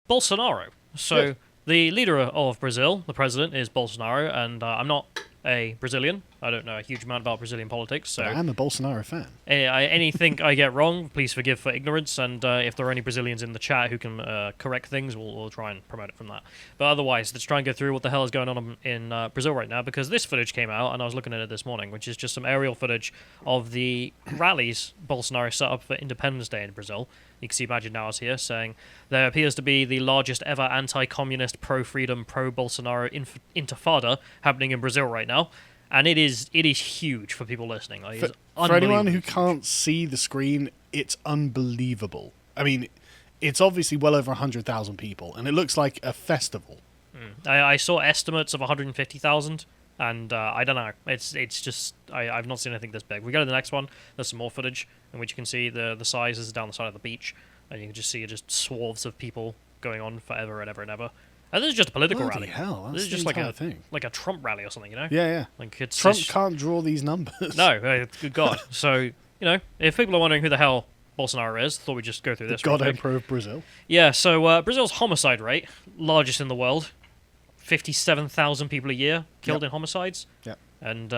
Bolsonaro. So the leader of Brazil, the president, is Bolsonaro, and I'm not a Brazilian. I don't know a huge amount about Brazilian politics. So But I am a Bolsonaro fan. anything I get wrong, please forgive for ignorance, and if there are any Brazilians in the chat who can correct things, we'll try and promote it from that. But otherwise, let's try and go through what the hell is going on in Brazil right now, because this footage came out, and I was looking at it this morning, which is just some aerial footage of the rallies Bolsonaro set up for Independence Day in Brazil. You can see Imaginaos here saying there appears to be the largest ever anti-communist, pro-freedom, pro-Bolsonaro intifada happening in Brazil right now. And it is huge for people listening. Like, For anyone who can't see the screen, it's unbelievable. I mean, it's obviously well over 100,000 people, and it looks like a festival. I saw estimates of 150,000, and I don't know. It's just I've not seen anything this big. We go to the next one. There's some more footage in which you can see the sizes down the side of the beach, and you can just see just swaths of people going on forever and ever and ever. And this is just a political Bloody rally. hell, This is just like a Trump rally or something, you know? Yeah. Like Trump can't draw these numbers. No, good God. So, if people are wondering who the hell Bolsonaro is, thought we'd just go through this. God Emperor of Brazil. Yeah, so Brazil's homicide rate, largest in the world, 57,000 people a year killed in homicides. Yeah. And,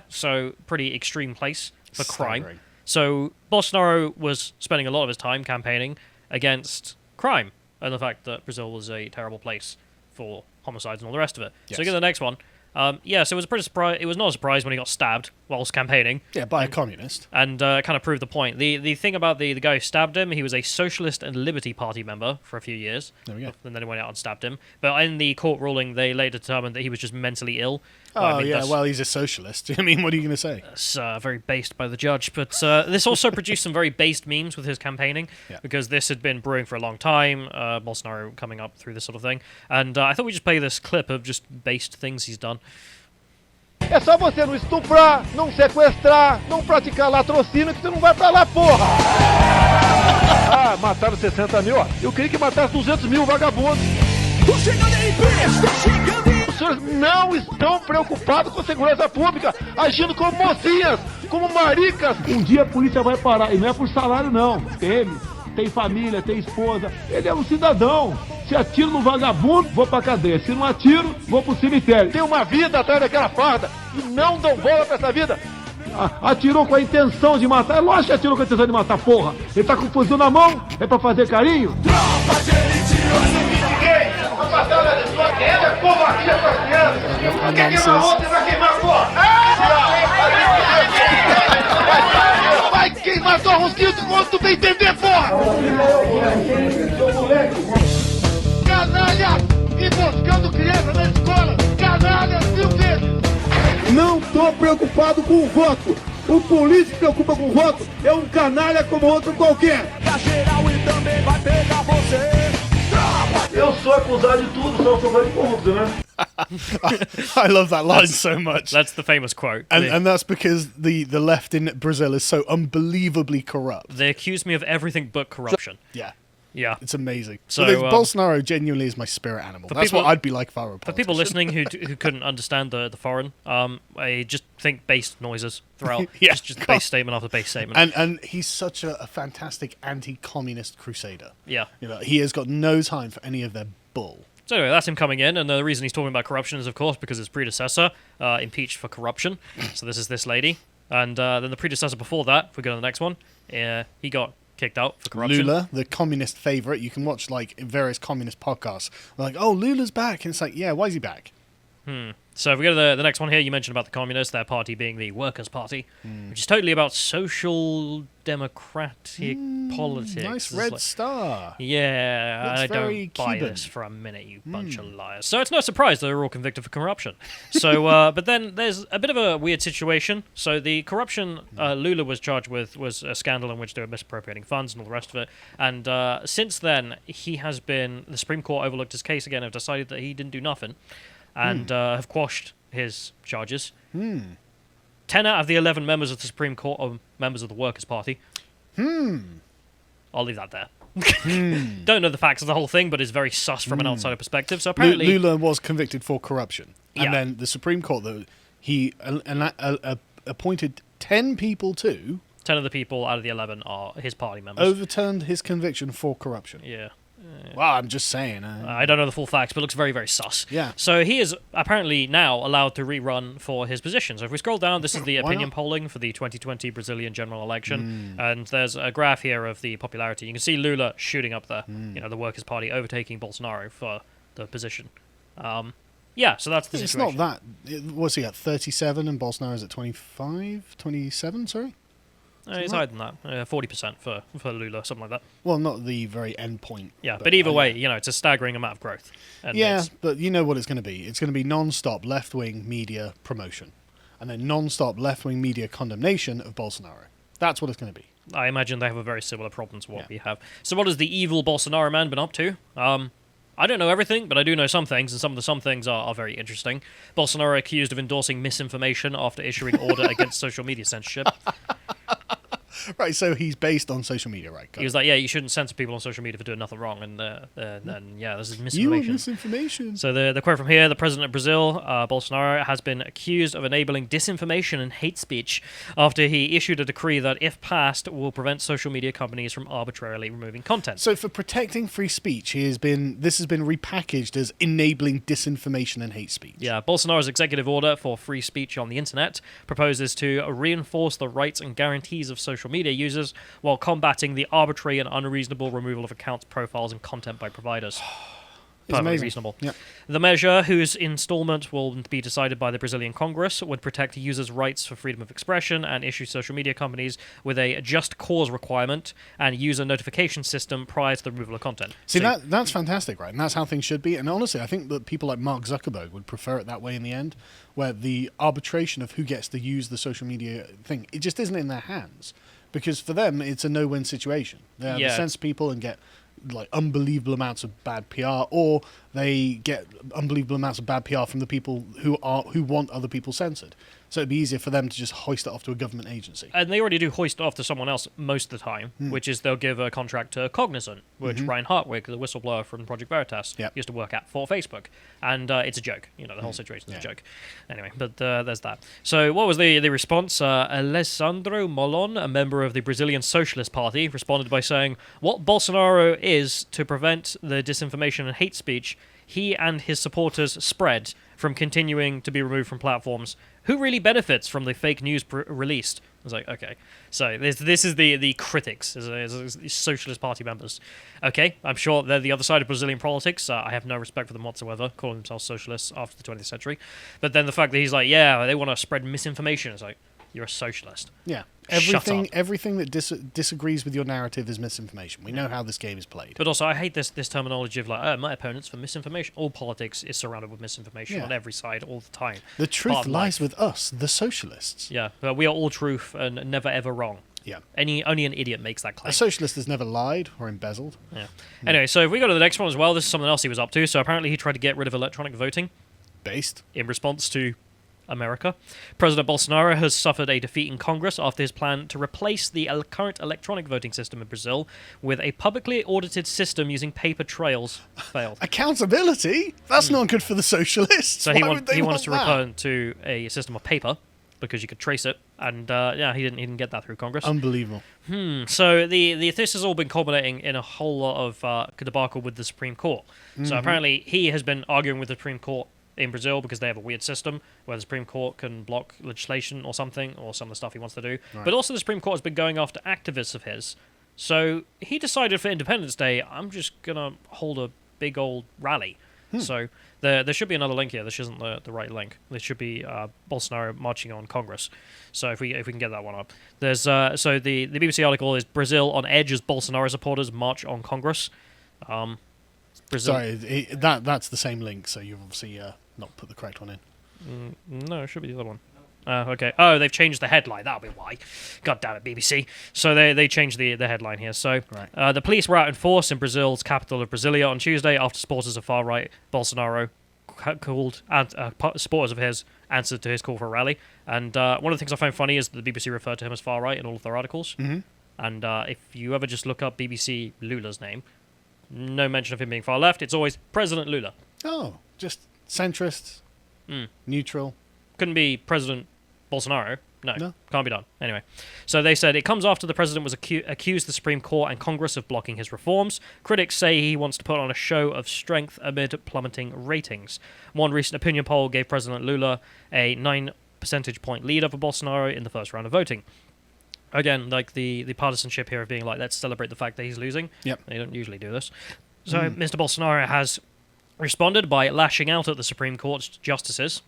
so pretty extreme place for crime. Staggering. So Bolsonaro was spending a lot of his time campaigning against crime and the fact that Brazil was a terrible place for homicides and all the rest of it. Yes. So get the next one. So it was a pretty surprise. It was not a surprise when he got stabbed whilst campaigning. Yeah, by a communist. And kind of proved the point. The thing about the guy who stabbed him, he was a Socialist and Liberty Party member for a few years. There we go. And then he went out and stabbed him. But in the court ruling, they later determined that he was just mentally ill. Oh, well, he's a socialist. I mean, what are you going to say? It's very based by the judge. But this also produced some very based memes with his campaigning, because this had been brewing for a long time, Bolsonaro coming up through this sort of thing. And I thought we'd just play this clip of just based things he's done. É só você não estuprar, não sequestrar, não praticar latrocínio que você não vai pra lá, porra! Ah, mataram 60 mil, ó. Eu queria que matasse 200 mil vagabundos. Tô chegando aí, tô chegando aí! Os senhores não estão preocupados com a segurança pública, agindo como mocinhas, como maricas. Um dia a polícia vai parar, e não é por salário não, tem família, tem esposa, ele é um cidadão. Se atiro no vagabundo, vou pra cadeia. Se não atiro, vou pro cemitério. Tem uma vida atrás daquela farda e não dão bola pra essa vida. Atirou com a intenção de matar. É lógico que atirou com a intenção de matar, porra. Ele tá com o fuzil na mão, é pra fazer carinho. Tropa de elite, ninguém. A batalha de sua guerra é covardia com as crianças. Por que queimar outra e vai queimar, porra? Vai queimar tua rosquinha quando tu bem entender, porra! Canalha! Emboscando criança na escola! Canalha, 1000 vezes! Não tô preocupado com o voto! O político que se preocupa com o voto é um canalha como outro qualquer! Tá geral e também vai pegar você! Eu sou acusado de tudo, só sou de corrupto, né? I love that line so much. That's the famous quote. And that's because the left in Brazil is so unbelievably corrupt. They accuse me of everything but corruption. Yeah, it's amazing. So Bolsonaro genuinely is my spirit animal. That's what I'd be like if I were a politician. For people listening who couldn't understand the foreign, I just think based noises throughout. just base statement after base statement. And he's such a fantastic anti-communist crusader. Yeah. He has got no time for any of their bull. So anyway, that's him coming in, and the reason he's talking about corruption is, of course, because his predecessor impeached for corruption. So this is this lady. And then the predecessor before that, if we go to the next one, he got kicked out for corruption. Lula, the communist favorite. You can watch various communist podcasts. They're like, oh, Lula's back. And it's like, yeah, why is he back? So if we go to the next one here, you mentioned about the communists, their party being the Workers' Party, which is totally about social democratic politics. Nice red star. Yeah, Looks I very don't buy Cuban. this for a minute, you bunch of liars. So it's no surprise that they're all convicted for corruption. So, but then there's a bit of a weird situation. So the corruption Lula was charged with was a scandal in which they were misappropriating funds and all the rest of it. And since then, the Supreme Court overlooked his case again and have decided that he didn't do nothing. And have quashed his charges. 10 out of the 11 members of the Supreme Court are members of the Workers' Party. I'll leave that there. Don't know the facts of the whole thing, but it's very sus from an outsider perspective. So apparently, Lula was convicted for corruption, and then the Supreme Court, though, he appointed 10 people to 10 of the people out of the 11 are his party members. Overturned his conviction for corruption. Yeah. Well, I'm just saying. I don't know the full facts, but it looks very, very sus. Yeah. So he is apparently now allowed to rerun for his position. So if we scroll down, this is the Why opinion not? polling for the 2020 Brazilian general election. And there's a graph here of the popularity. You can see Lula shooting up there. The Workers' Party overtaking Bolsonaro for the position. Yeah, so that's the It's situation. not that. What's he at? 37 and Bolsonaro's at 25? 27, sorry? It's higher than that. 40% for Lula, something like that. Well, not the very end point. Yeah, but either way, it's a staggering amount of growth. And Yeah, but you know what it's going to be. It's going to be non-stop left-wing media promotion. And then non-stop left-wing media condemnation of Bolsonaro. That's what it's going to be. I imagine they have a very similar problem to what we have. So what has the evil Bolsonaro man been up to? I don't know everything, but I do know some things, and some things are very interesting. Bolsonaro accused of endorsing misinformation after issuing order against social media censorship. Right, so he's based on social media, right? He was like, yeah, you shouldn't censor people on social media for doing nothing wrong, and yeah, this is You misinformation. are misinformation. So the quote from here, the president of Brazil, Bolsonaro, has been accused of enabling disinformation and hate speech after he issued a decree that, if passed, will prevent social media companies from arbitrarily removing content. So for protecting free speech, this has been repackaged as enabling disinformation and hate speech. Yeah, Bolsonaro's executive order for free speech on the internet proposes to reinforce the rights and guarantees of social media users while combating the arbitrary and unreasonable removal of accounts, profiles, and content by providers. Perfectly amazing. reasonable. Yep. The measure, whose installment will be decided by the Brazilian Congress, would protect users' rights for freedom of expression and issue social media companies with a just cause requirement and user notification system prior to the removal of content. See, So- that's fantastic, right? And that's how things should be. And honestly, I think that people like Mark Zuckerberg would prefer it that way in the end, where the arbitration of who gets to use the social media thing, it just isn't in their hands. Because for them, it's a no-win situation. They either Yeah. censor people and get like unbelievable amounts of bad PR, or they get unbelievable amounts of bad PR from the people who want other people censored. So it'd be easier for them to just hoist it off to a government agency. And they already do hoist it off to someone else most of the time, which is they'll give a contract to Cognizant, which Ryan Hartwig, the whistleblower from Project Veritas, Yep. used to work at for Facebook. And it's a joke. The whole situation's a joke. Anyway, but there's that. So what was the response? Alessandro Molon, a member of the Brazilian Socialist Party, responded by saying, what Bolsonaro is to prevent the disinformation and hate speech he and his supporters spread from continuing to be removed from platforms. Who really benefits from the fake news released? I was like, okay. So this is the critics, as Socialist Party members. Okay, I'm sure they're the other side of Brazilian politics. I have no respect for them whatsoever, calling themselves socialists after the 20th century. But then the fact that he's like, yeah, they want to spread misinformation. It's like, you're a socialist. Yeah. Shut up. Everything that disagrees with your narrative is misinformation. We know how this game is played. But also, I hate this terminology of like, my opponents for misinformation. All politics is surrounded with misinformation Yeah. on every side all the time. The Part truth of lies life. with us, the socialists. Yeah, but we are all truth and never ever wrong. Yeah. Only an idiot makes that claim. A socialist has never lied or embezzled. Yeah. Anyway, so if we go to the next one as well, this is something else he was up to. So apparently he tried to get rid of electronic voting Based. in response to America. President Bolsonaro has suffered a defeat in Congress after his plan to replace the current electronic voting system in Brazil with a publicly audited system using paper trails failed. Accountability? That's not good for the socialists. So Why he would they wanted to want that? return to a system of paper because you could trace it, and he didn't get that through Congress. Unbelievable. So this has all been culminating in a whole lot of debacle with the Supreme Court. So apparently he has been arguing with the Supreme Court in Brazil because they have a weird system where the Supreme Court can block legislation or something, or some of the stuff he wants to do. Right. But also the Supreme Court has been going after activists of his. So he decided for Independence Day, I'm just going to hold a big old rally. So there should be another link here. This isn't the right link. This should be Bolsonaro marching on Congress. So if we can get that one up. There's so the BBC article is Brazil on edge as Bolsonaro supporters march on Congress. Brazil. Sorry, that's the same link, so you've obviously not put the correct one in. No, it should be the other one. Okay. Oh, they've changed the headline. That'll be why. God damn it, BBC. So they changed the headline here. So Right. the police were out in force in Brazil's capital of Brasilia on Tuesday after supporters of far-right Bolsonaro supporters of his answered to his call for a rally. And one of the things I find funny is that the BBC referred to him as far-right in all of their articles. Mm-hmm. And if you ever just look up BBC Lula's name, no mention of him being far-left. It's always President Lula. Oh, just centrist, neutral. Couldn't be President Bolsonaro. No, can't be done. Anyway, so they said it comes after the president was accused the Supreme Court and Congress of blocking his reforms. Critics say he wants to put on a show of strength amid plummeting ratings. One recent opinion poll gave President Lula a 9 percentage point lead over Bolsonaro in the first round of voting. Again, like the partisanship here of being like, let's celebrate the fact that he's losing. Yep. They don't usually do this. So Mr. Bolsonaro has responded by lashing out at the Supreme Court's justices.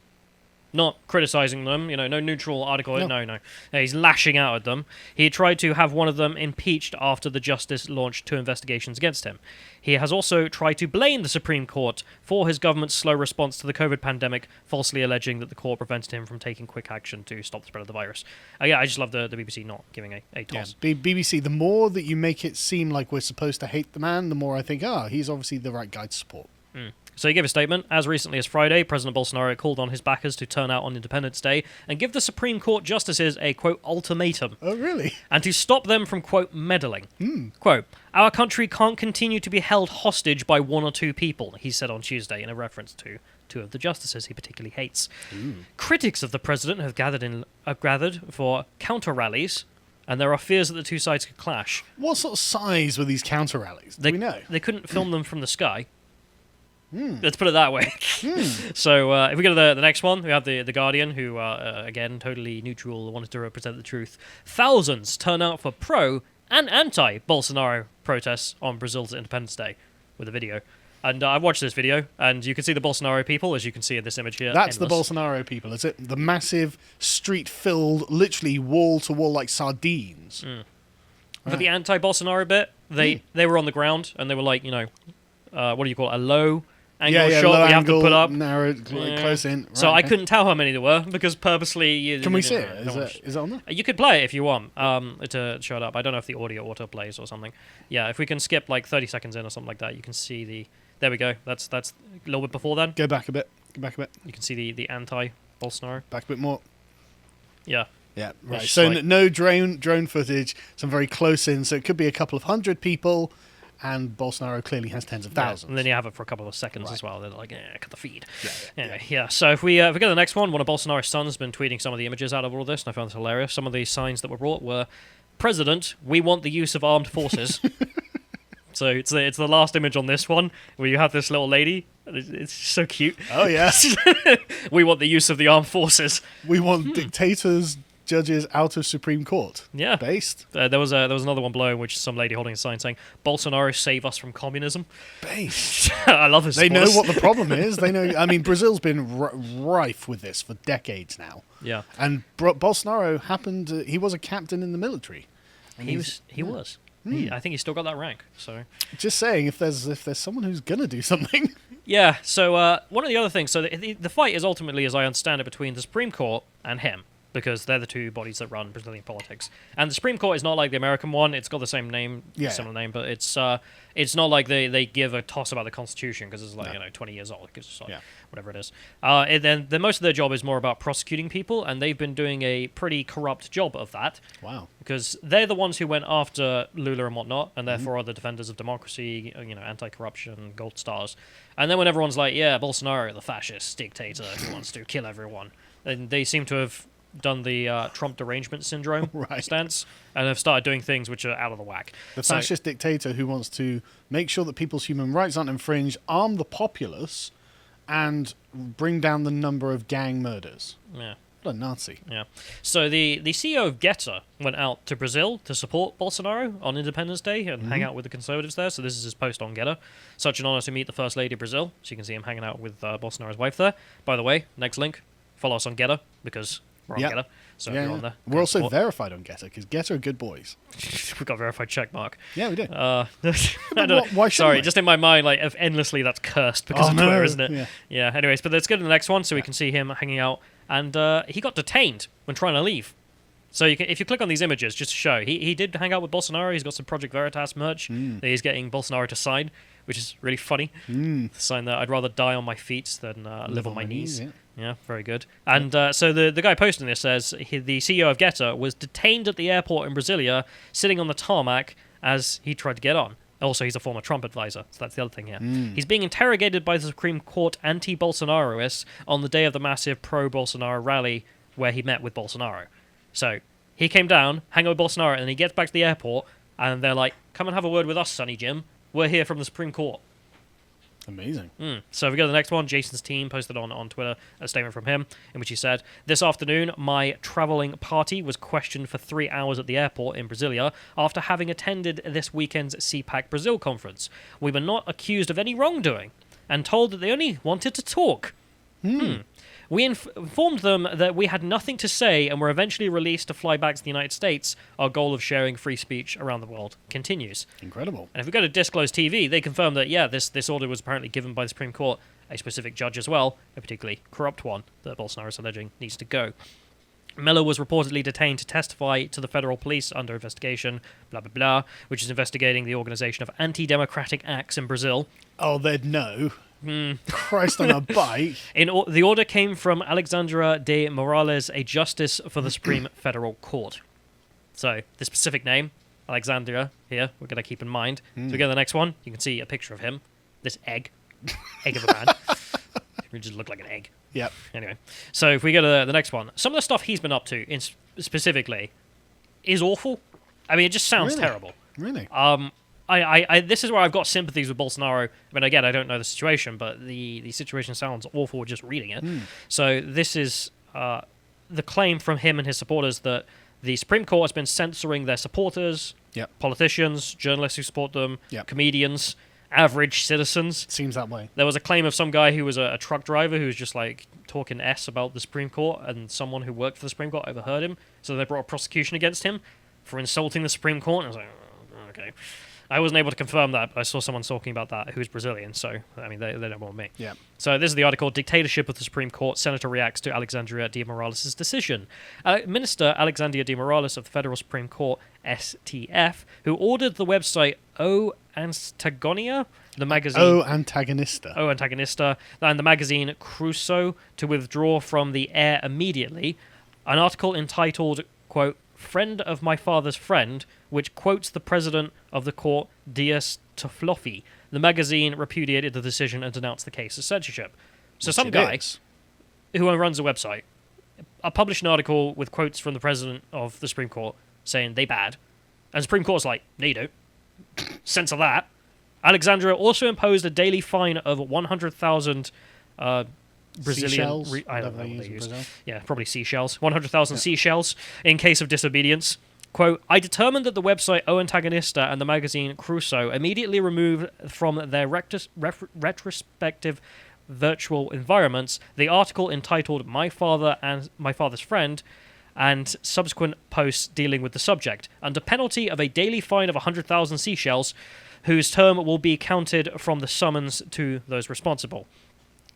Not criticizing them, no neutral article. No. He's lashing out at them. He tried to have one of them impeached after the justice launched 2 investigations against him. He has also tried to blame the Supreme Court for his government's slow response to the COVID pandemic, falsely alleging that the court prevented him from taking quick action to stop the spread of the virus. Yeah, I just love the BBC not giving a toss. Yeah, BBC, the more that you make it seem like we're supposed to hate the man, the more I think, he's obviously the right guy to support. So he gave a statement. As recently as Friday, President Bolsonaro called on his backers to turn out on Independence Day and give the Supreme Court justices a, quote, ultimatum. Oh, really? And to stop them from, quote, meddling. Quote, our country can't continue to be held hostage by 1 or 2 people, he said on Tuesday in a reference to 2 of the justices he particularly hates. Critics of the president have gathered for counter-rallies, and there are fears that the 2 sides could clash. What sort of size were these counter-rallies? Do we know? They couldn't film them from the sky. Let's put it that way. So if we go to the next one, we have the Guardian, who, again, totally neutral, wanted to represent the truth. Thousands turn out for pro and anti-Bolsonaro protests on Brazil's Independence Day with a video. And I watched this video, and you can see the Bolsonaro people, as you can see in this image here. That's endless. the Bolsonaro people, is it? The massive street filled, literally wall-to-wall like sardines. For the anti-Bolsonaro bit, they were on the ground, and they were like, what do you call it, a low angle shot low you angle, have to put up. Narrow, close in. Right, So I couldn't tell how many there were, because purposely... Can we see it? Is it on there? You could play it if you want to show it up. I don't know if the audio auto plays or something. Yeah, if we can skip like 30 seconds in or something like that, you can see the... There we go. That's a little bit before then. Go back a bit. You can see the anti-Bolsonaro. Back a bit more. Yeah. Yeah, right. It's So like- no drone footage, some very close in, so it could be a couple of hundred people, and Bolsonaro clearly has tens of thousands. And then you have it for a couple of seconds as well. They're like, cut the feed. Yeah. Anyway, yeah. So if we go to the next one, one of Bolsonaro's sons has been tweeting some of the images out of all this, and I found this hilarious. Some of the signs that were brought were, President, we want the use of armed forces. So it's the last image on this one, where you have this little lady. It's so cute. Oh, yes. We want the use of the armed forces. We want dictators, judges out of Supreme Court. Yeah. Based. There was another one below in which some lady holding a sign saying, Bolsonaro, save us from communism. Based. I love his They know response. what the problem is. They know. I mean, Brazil's been rife with this for decades now. Yeah. And Bolsonaro happened. He was a captain in the military. And He was. I think he's still got that rank. So just saying, if there's someone who's gonna do something. yeah. So one of the other things. So the fight is ultimately, as I understand it, between the Supreme Court and him, because they're the 2 bodies that run Brazilian politics. And the Supreme Court is not like the American one. It's got the same name, similar name, but it's not like they give a toss about the Constitution, because it's like 20 years old. It's like, whatever it is. And then most of their job is more about prosecuting people, and they've been doing a pretty corrupt job of that. Wow. Because they're the ones who went after Lula and whatnot, and therefore are the defenders of democracy, anti-corruption, gold stars. And then when everyone's like, yeah, Bolsonaro, the fascist dictator who wants to kill everyone, then they seem to have done the Trump derangement syndrome stance, and have started doing things which are out of the whack. The fascist dictator who wants to make sure that people's human rights aren't infringed, arm the populace, and bring down the number of gang murders. Yeah. What a Nazi. Yeah. So the CEO of Getter went out to Brazil to support Bolsonaro on Independence Day and hang out with the conservatives there. So this is his post on Getter. Such an honor to meet the First Lady of Brazil. So you can see him hanging out with Bolsonaro's wife there. By the way, next link, follow us on Getter, because we're on Getter. So if you're on there, we're also verified on Getter, because Getter are good boys. We've got verified check mark. Yeah, we do. I don't know. Why Sorry, we? just in my mind, like, if endlessly that's cursed because of Twitter, isn't it? Yeah. Anyways, but let's go to the next one so we can see him hanging out. And he got detained when trying to leave. So if you click on these images, just to show, he did hang out with Bolsonaro. He's got some Project Veritas merch that he's getting Bolsonaro to sign, which is really funny. Sign that I'd rather die on my feet than live on my knees. Yeah, very good. And so the guy posting this says the CEO of Getter was detained at the airport in Brasilia, sitting on the tarmac as he tried to get on. Also, he's a former Trump advisor, so that's the other thing here. He's being interrogated by the Supreme Court anti-Bolsonaroists on the day of the massive pro-Bolsonaro rally where he met with Bolsonaro. So he came down, hang out with Bolsonaro, and then he gets back to the airport, and they're like, come and have a word with us, Sonny Jim. We're here from the Supreme Court. Amazing. So if we go to the next one, Jason's team posted on Twitter a statement from him in which he said, "This afternoon, my travelling party was questioned for 3 hours at the airport in Brasilia after having attended this weekend's CPAC Brazil conference. We were not accused of any wrongdoing and told that they only wanted to talk. We informed them that we had nothing to say and were eventually released to fly back to the United States. Our goal of sharing free speech around the world continues." Incredible. And if we go to Disclose TV, they confirm that, yeah, this order was apparently given by the Supreme Court, a specific judge as well, a particularly corrupt one that Bolsonaro is alleging needs to go. Miller was reportedly detained to testify to the federal police under investigation, blah, blah, blah, which is investigating the organization of anti-democratic acts in Brazil. Oh, they'd know. Christ on a bike. The order came from Alexandra de Morales, a justice for the Supreme Federal Court. So, the specific name, Alexandria, here, we're going to keep in mind. So we go to the next one. You can see a picture of him. This egg of a man. He just looked like an egg. Yep. Anyway, so if we go to the next one, some of the stuff he's been up to, specifically, is awful. I mean, it just sounds terrible. Really? This is where I've got sympathies with Bolsonaro. I mean, again, I don't know the situation, but the situation sounds awful just reading it. So this is the claim from him and his supporters that the Supreme Court has been censoring their supporters, politicians, journalists who support them, comedians, average citizens. Seems that way. There was a claim of some guy who was a truck driver who was just like talking S about the Supreme Court, and someone who worked for the Supreme Court overheard him, so they brought a prosecution against him for insulting the Supreme Court. And I was like, oh, okay. I wasn't able to confirm that, but I saw someone talking about that who's Brazilian, so, I mean, they don't want me. Yeah. So this is the article, Dictatorship of the Supreme Court, Senator Reacts to Alexandria de Morales' Decision. Minister Alexandria de Morales of the Federal Supreme Court, STF, who ordered the website O Antagonia, the magazine... Antagonista, and the magazine Crusoe to withdraw from the air immediately, an article entitled, quote, "Friend of My Father's Friend," which quotes the president of the court, Dias Toflofi. The magazine repudiated the decision and denounced the case as censorship. So some guy who runs a website published an article with quotes from the president of the Supreme Court saying they bad. And the Supreme Court's like, no, you don't. Censor that. Alexandria also imposed a daily fine of 100,000 Brazilian... Seashells? I don't know what they use. Brazil? Yeah, probably seashells. 100,000 seashells in case of disobedience. Quote, "I determined that the website O Antagonista and the magazine Crusoe immediately removed from their retrospective virtual environments the article entitled My Father and My Father's Friend and subsequent posts dealing with the subject, under penalty of a daily fine of 100,000 seashells, whose term will be counted from the summons to those responsible."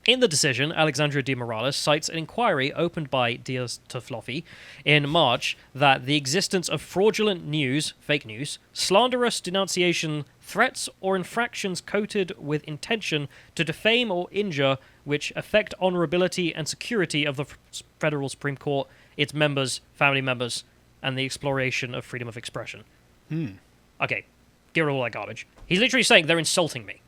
In the decision, Alexandria de Morales cites an inquiry opened by Dias Toflofi in March that the existence of fraudulent news, fake news, slanderous denunciation, threats, or infractions coded with intention to defame or injure which affect honorability and security of the Federal Supreme Court, its members, family members, and the exploration of freedom of expression. Okay, get rid of all that garbage. He's literally saying they're insulting me.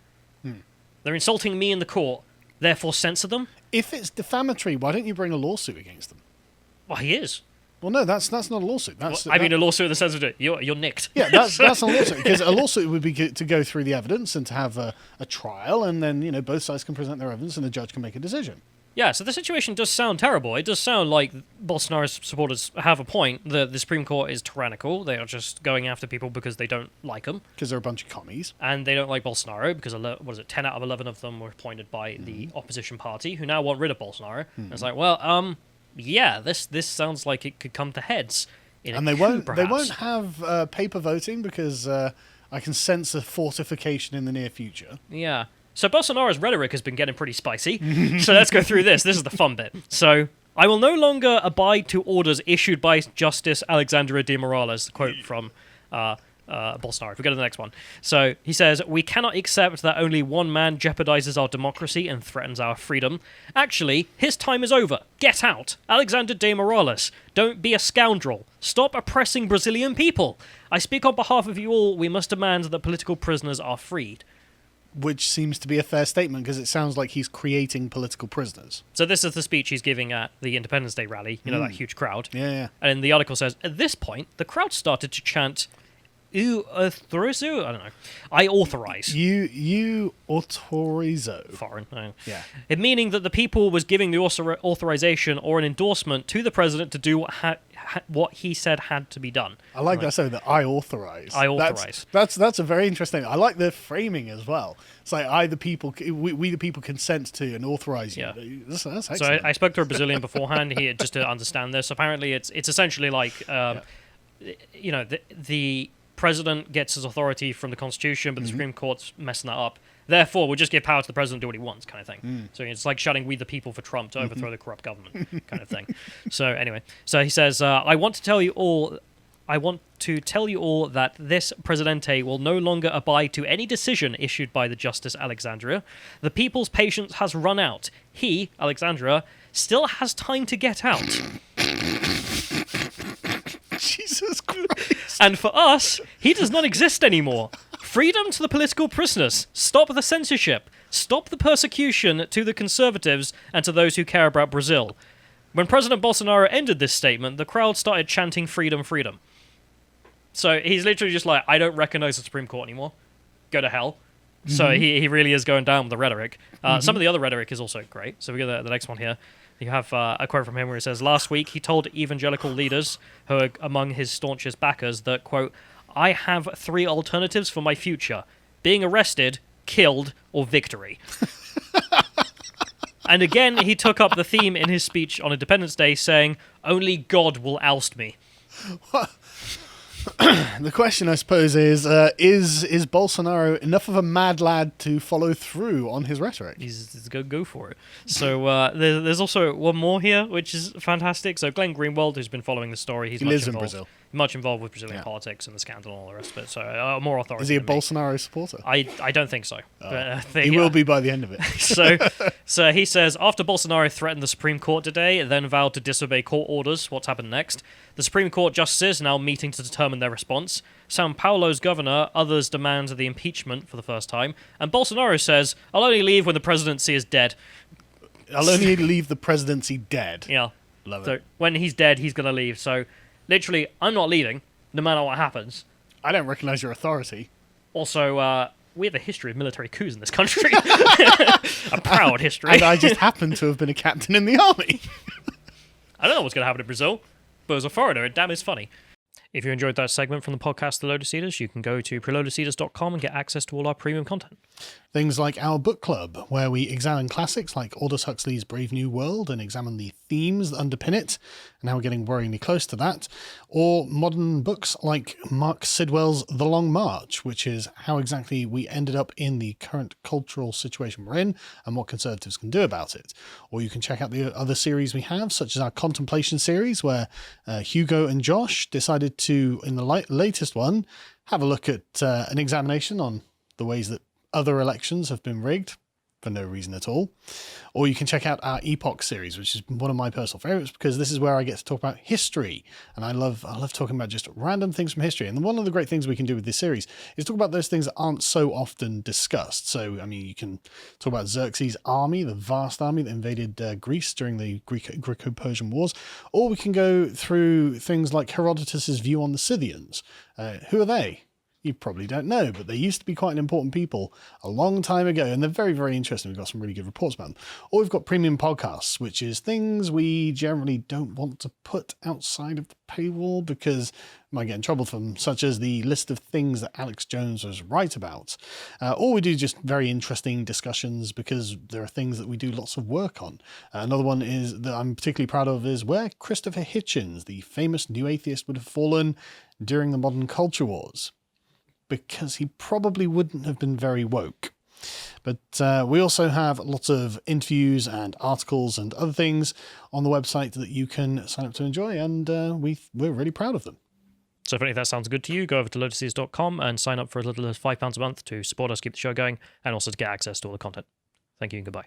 They're insulting me in the court. Therefore, censor them? If it's defamatory, why don't you bring a lawsuit against them? Well, he is. Well, no, that's not a lawsuit. That's I mean, a lawsuit in the sense of it. You're nicked. Yeah, that's a lawsuit, because a lawsuit would be to go through the evidence and to have a trial, and then both sides can present their evidence, and the judge can make a decision. Yeah, so the situation does sound terrible. It does sound like Bolsonaro's supporters have a point. The Supreme Court is tyrannical. They are just going after people because they don't like them. Because they're a bunch of commies. And they don't like Bolsonaro because, 10 out of 11 of them were appointed by the opposition party, who now want rid of Bolsonaro. And it's like, well, yeah, this sounds like it could come to heads. And they won't have paper voting because I can sense a fortification in the near future. Yeah. So Bolsonaro's rhetoric has been getting pretty spicy. So let's go through this. This is the fun bit. So, "I will no longer abide to orders issued by Justice Alexandria de Morales," the quote from Bolsonaro. If we go to the next one. So he says, "We cannot accept that only one man jeopardizes our democracy and threatens our freedom. Actually, his time is over. Get out. Alexander de Morales. Don't be a scoundrel. Stop oppressing Brazilian people. I speak on behalf of you all. We must demand that political prisoners are freed." which seems to be a fair statement because it sounds like he's creating political prisoners. So this is the speech he's giving at the Independence Day rally, that huge crowd. Yeah. And the article says, at this point, the crowd started to chant, authorizo? I don't know. I authorize. You autorizo. Foreign. No. Yeah. It meaning that the people was giving the authorization or an endorsement to the president to do what he said had to be done. I like that, so that I authorize. I authorize. That's a very interesting. I like the framing as well. It's like I the people, we the people consent to and authorize you. Yeah. That's So excellent. I spoke to a Brazilian beforehand here just to understand this. Apparently, it's essentially like, the president gets his authority from the Constitution, but the Supreme Court's messing that up. Therefore, we'll just give power to the president to do what he wants, kind of thing. So it's like shouting, "We the people" for Trump to overthrow the corrupt government, kind of thing. So anyway, so he says, "I want to tell you all that this Presidente will no longer abide to any decision issued by the Justice Alexandria. The people's patience has run out. He, Alexandria, still has time to get out." Jesus Christ. And for us, he does not exist anymore. Freedom to the political prisoners. Stop the censorship. Stop the persecution to the conservatives and to those who care about Brazil. When President Bolsonaro ended this statement, the crowd started chanting freedom, freedom. So he's literally just like, I don't recognize the Supreme Court anymore. Go to hell. So he really is going down with the rhetoric. Some of the other rhetoric is also great. So we get the next one here. You have a quote from him where he says, last week he told evangelical leaders who are among his staunchest backers that, quote, I have 3 alternatives for my future. Being arrested, killed, or victory. And again, he took up the theme in his speech on Independence Day, saying, only God will oust me. The question, I suppose, is Bolsonaro enough of a mad lad to follow through on his rhetoric? He's go for it. So there's also one more here, which is fantastic. So Glenn Greenwald, who's been following the story, he lives in Brazil. Much involved with Brazilian politics and the scandal and all the rest of it. So more authority. Is he a than me. Bolsonaro supporter? I don't think so. He will be by the end of it. So he says, after Bolsonaro threatened the Supreme Court today, then vowed to disobey court orders, what's happened next? The Supreme Court justices now meeting to determine their response. São Paulo's governor, others demand the impeachment for the first time. And Bolsonaro says, I'll only leave when the presidency is dead. I'll only leave the presidency dead. Yeah. Love So it. when he's dead, he's going to leave. So literally, I'm not leaving, no matter what happens. I don't recognize your authority. Also, we have a history of military coups in this country. A proud history. And I just happen to have been a captain in the army. I don't know what's going to happen in Brazil, but as a foreigner, it damn is funny. If you enjoyed that segment from the podcast The Lotus Eaters, you can go to prelotuseaters.com and get access to all our premium content. Things like our book club, where we examine classics like Aldous Huxley's Brave New World and examine the themes that underpin it, and now we're getting worryingly close to that, or modern books like Mark Sidwell's The Long March, which is how exactly we ended up in the current cultural situation we're in and what conservatives can do about it. Or you can check out the other series we have, such as our Contemplation series, where Hugo and Josh decided to, in the latest one, have a look at an examination on the ways that other elections have been rigged for no reason at all. Or you can check out our Epoch series, which is one of my personal favorites because this is where I get to talk about history. And I love talking about just random things from history. And one of the great things we can do with this series is talk about those things that aren't so often discussed. So, I mean, you can talk about Xerxes' army, the vast army that invaded Greece during the Greco-Persian Wars. Or we can go through things like Herodotus' view on the Scythians. Who are they? You probably don't know, but they used to be quite an important people a long time ago, and they're very, very interesting. We've got some really good reports about them. Or we've got premium podcasts, which is things we generally don't want to put outside of the paywall because we might get in trouble for them, such as the list of things that Alex Jones was right about. Or we do just very interesting discussions because there are things that we do lots of work on. Another one is that I'm particularly proud of is where Christopher Hitchens, the famous new atheist, would have fallen during the modern culture wars, because he probably wouldn't have been very woke. But we also have lots of interviews and articles and other things on the website that you can sign up to enjoy, and we're really proud of them. So if any of that sounds good to you, go over to lotuseaters.com and sign up for as little as £5 a month to support us, keep the show going, and also to get access to all the content. Thank you and goodbye.